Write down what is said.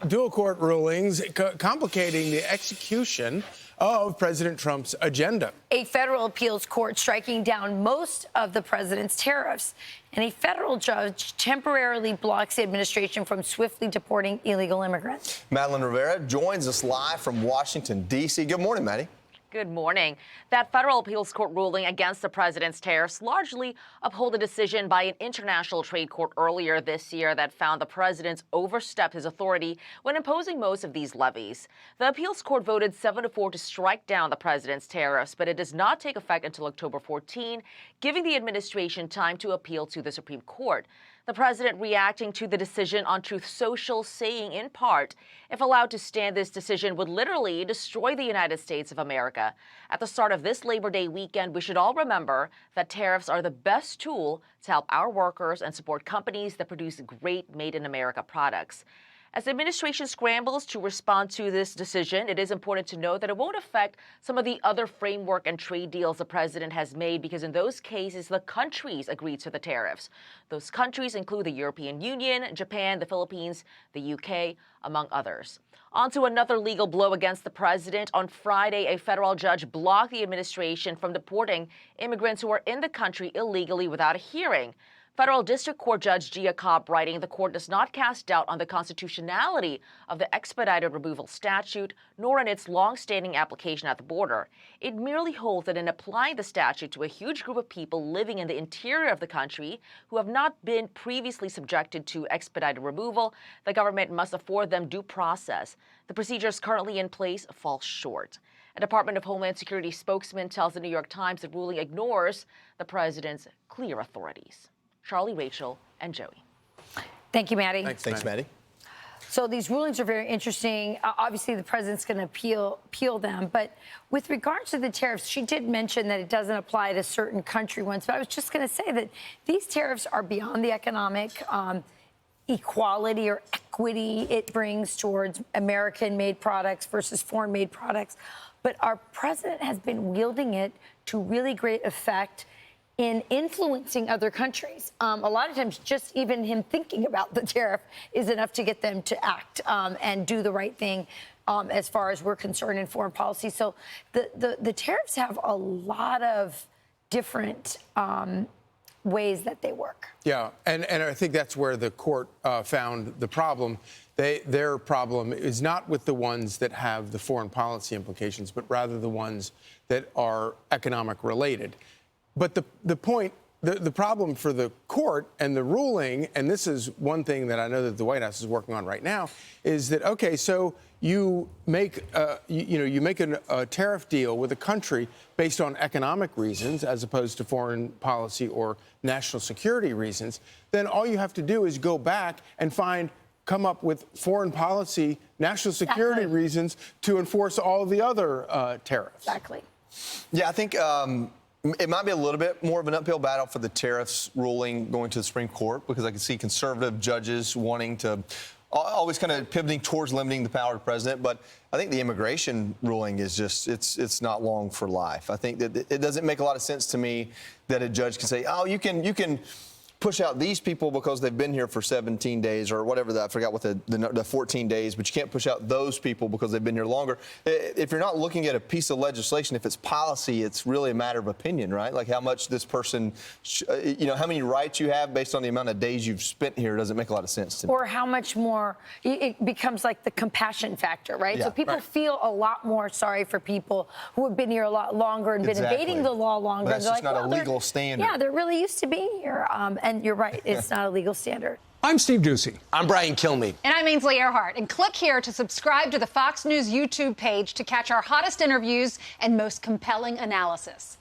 Dual court rulings complicating the execution of President Trump's agenda. A federal appeals court striking down most of the president's tariffs, and a federal judge temporarily blocks the administration from swiftly deporting illegal immigrants. Madeleine Rivera joins us live from Washington, D.C. Good morning, Maddie. Good morning. That federal appeals court ruling against the president's tariffs largely uphold a decision by an international trade court earlier this year that found the president overstepped his authority when imposing most of these levies. The appeals court voted 7-4 to strike down the president's tariffs, but it does not take effect until October 14, giving the administration time to appeal to the Supreme Court. The president reacting to the decision on Truth Social, saying in part, if allowed to stand, this decision would literally destroy the United States of America. At the start of this Labor Day weekend, we should all remember that tariffs are the best tool to help our workers and support companies that produce great Made in America products. As the administration scrambles to respond to this decision, it is important to note that it won't affect some of the other framework and trade deals the president has made, because in those cases, the countries agreed to the tariffs. Those countries include the European Union, Japan, the Philippines, the UK, among others. On to another legal blow against the president. On Friday, a federal judge blocked the administration from deporting immigrants who are in the country illegally without a hearing. Federal District Court Judge Gia Cobb writing, the court does not cast doubt on the constitutionality of the expedited removal statute, nor in its long-standing application at the border. It merely holds that in applying the statute to a huge group of people living in the interior of the country who have not been previously subjected to expedited removal, the government must afford them due process. The procedures currently in place fall short. A Department of Homeland Security spokesman tells the New York Times the ruling ignores the president's clear authorities. Charlie, Rachel, and Joey. Thank you, Maddie. Thanks, Maddie. So these rulings are very interesting. Obviously, the president's going to appeal them. But with regards to the tariffs, she did mention that it doesn't apply to certain country ones. But I was just going to say that these tariffs are beyond the economic equality or equity it brings towards American-made products versus foreign-made products. But our president has been wielding it to really great effect in influencing other countries. A lot of times, just even him thinking about the tariff is enough to get them to act and do the right thing as far as we're concerned in foreign policy. So the tariffs have a lot of different ways that they work. Yeah, and I think that's where the court found the problem. Their problem is not with the ones that have the foreign policy implications, but rather the ones that are economic related. But the point, the problem for the court and the ruling, and this is one thing that I know that the White House is working on right now, is that, okay, so you make a tariff deal with a country based on economic reasons as opposed to foreign policy or national security reasons, then all you have to do is go back and come up with foreign policy, national security reasons to enforce all the other tariffs. Exactly. Yeah, I think it might be a little bit more of an uphill battle for the tariffs ruling going to the Supreme Court, because I can see conservative judges wanting to always kind of pivoting towards limiting the power of the president. But I think the immigration ruling is just, it's not long for life. I think that it doesn't make a lot of sense to me that a judge can say, oh, you can push out these people because they've been here for 17 days or whatever I forgot what the 14 days, but you can't push out those people because they've been here longer. If you're not looking at a piece of legislation, if it's policy, it's really a matter of opinion, right? Like how much this person, how many rights you have based on the amount of days you've spent here doesn't make a lot of sense to me. Or how much more, it becomes like the compassion factor, right? Yeah, so people right. feel a lot more sorry for people who have been here a lot longer and been evading the law longer. But that's just not a legal standard. Yeah, they're really used to being here. And you're right, it's not a legal standard. I'm Steve Ducey. I'm Brian Kilmeade. And I'm Ainsley Earhart. And click here to subscribe to the Fox News YouTube page to catch our hottest interviews and most compelling analysis.